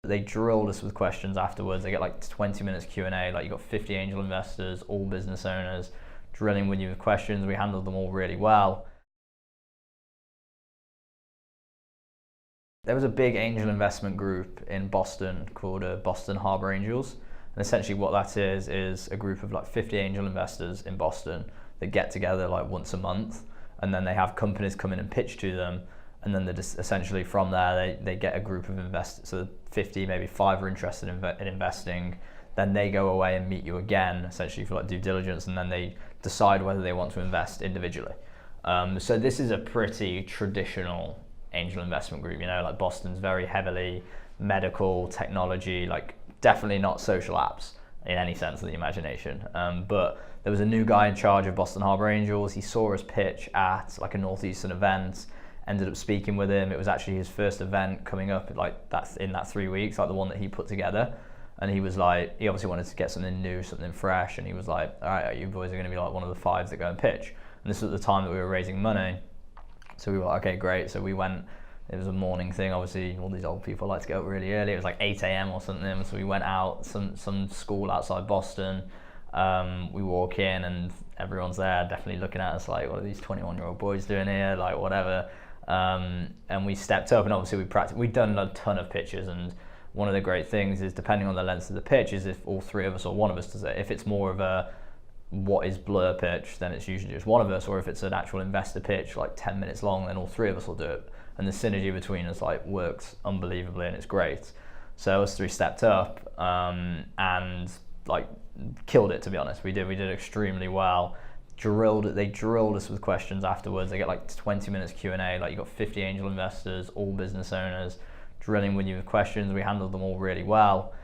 They drilled us with questions afterwards. They get like 20 minutes Q&A. Like, you got 50 angel investors, all business owners, drilling with you with questions. We handled them all really well. There was a big angel investment group in Boston called Boston Harbor Angels. And essentially what that is a group of like 50 angel investors in Boston that get together like once a month, and then they have companies come in and pitch to them, and then they just essentially from there they get a group of investors. So 50, maybe 5 are interested in investing. Then they go away and meet you again, essentially for like due diligence, and then they decide whether they want to invest individually. So this is a pretty traditional angel investment group. You know, like Boston's very heavily medical, technology, like definitely not social apps in any sense of the imagination. But there was a new guy in charge of Boston Harbor Angels. He saw us pitch at like a Northeastern event, ended up speaking with him. It was actually his first event coming up, like that's in that 3 weeks, like the one that he put together. And he was like, he obviously wanted to get something new, something fresh. And he was like, all right, you boys are going to be like one of the 5 that go and pitch. And this was at the time that we were raising money. So we were like, okay, great. So we went, it was a morning thing. Obviously, all these old people like to get up really early. It was like 8 a.m. or something. So we went out, some school outside Boston. We walk in and everyone's there, definitely looking at us like, what are these 21-year-old boys doing here? Like, whatever. And we stepped up, and obviously we'd done a ton of pitches. And one of the great things is, depending on the length of the pitch, is if all 3 of us or one of us does it. If it's more of a what is BLURR pitch, then it's usually just one of us, or if it's an actual investor pitch like 10 minutes long, then all 3 of us will do it. And the synergy between us like works unbelievably, and it's great. So us 3 stepped up and like killed it, to be honest. We did extremely well. They drilled us with questions afterwards. They get like 20 minutes Q&A. Like, you got 50 angel investors, all business owners, drilling with you with questions. We handled them all really well.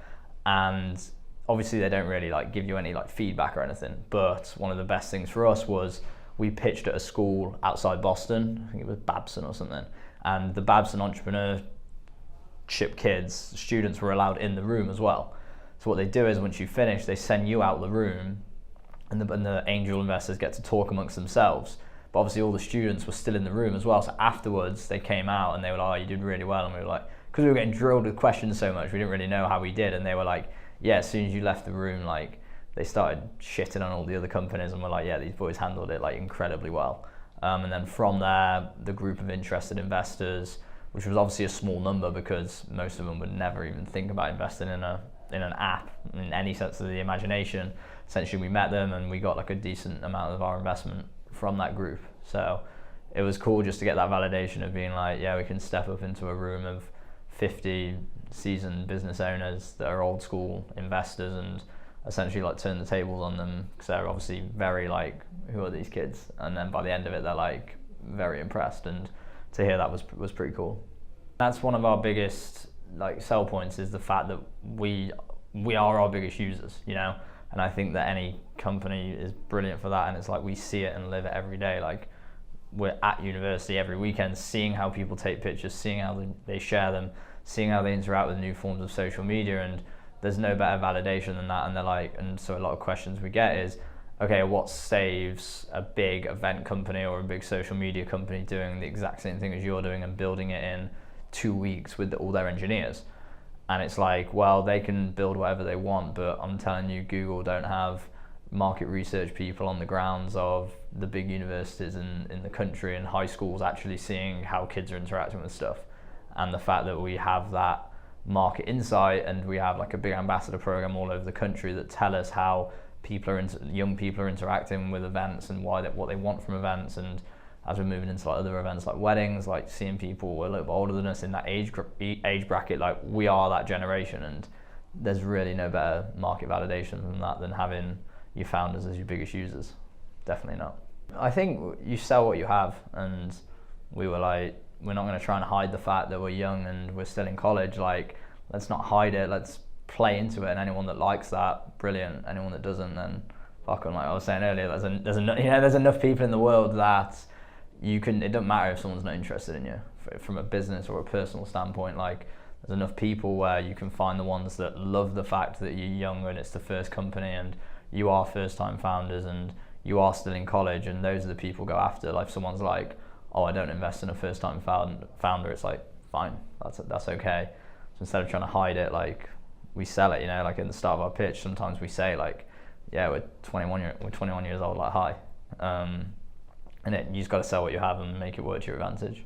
And obviously they don't really like give you any like feedback or anything, but one of the best things for us was we pitched at a school outside Boston. I think it was Babson or something, and the Babson entrepreneurship kids, students, were allowed in the room as well. So what they do is, once you finish, they send you out the room, and the angel investors get to talk amongst themselves. But obviously all the students were still in the room as well. So afterwards they came out and they were like, oh, you did really well. And we were like, because we were getting drilled with questions so much, we didn't really know how we did. And they were like, yeah, as soon as you left the room, like they started shitting on all the other companies, and we're like, yeah, these boys handled it like incredibly well. And then from there, the group of interested investors, which was obviously a small number because most of them would never even think about investing in an app in any sense of the imagination. Essentially, we met them and we got like a decent amount of our investment from that group. So it was cool just to get that validation of being like, yeah, we can step up into a room of 50 seasoned business owners that are old school investors and essentially like turn the tables on them, because they're obviously very like, who are these kids? And then by the end of it, they're like very impressed, and to hear that was pretty cool. That's one of our biggest like sell points, is the fact that we are our biggest users, you know. And I think that any company is brilliant for that, and it's like we see it and live it every day. Like, we're at university every weekend, seeing how people take pictures, seeing how they share them, seeing how they interact with new forms of social media, and there's no better validation than that. And they're like, and so a lot of questions we get is, okay, what saves a big event company or a big social media company doing the exact same thing as you're doing and building it in 2 weeks with all their engineers? And it's like, well, they can build whatever they want, but I'm telling you, Google don't have market research people on the grounds of the big universities in the country and high schools actually seeing how kids are interacting with stuff. And the fact that we have that market insight, and we have like a big ambassador program all over the country that tell us how young people are interacting with events and what they want from events. And as we're moving into like other events like weddings, like seeing people a little bit older than us in that age bracket, like we are that generation, and there's really no better market validation than that, than having your founders as your biggest users. Definitely not. I think you sell what you have, and we were like, we're not going to try and hide the fact that we're young and we're still in college. Like, let's not hide it, let's play into it, and anyone that likes that, brilliant. Anyone that doesn't, then fuck them. Like I was saying earlier, there's enough people in the world that it doesn't matter if someone's not interested in you from a business or a personal standpoint. Like, there's enough people where you can find the ones that love the fact that you're young and it's the first company and you are first time founders and you are still in college, and those are the people go after. Like, if someone's like, oh, I don't invest in a first time founder, it's like, fine, that's okay. So instead of trying to hide it, like we sell it, you know, like in the start of our pitch, sometimes we say like, yeah, we're 21 years old, like hi. And you just got to sell what you have and make it work to your advantage.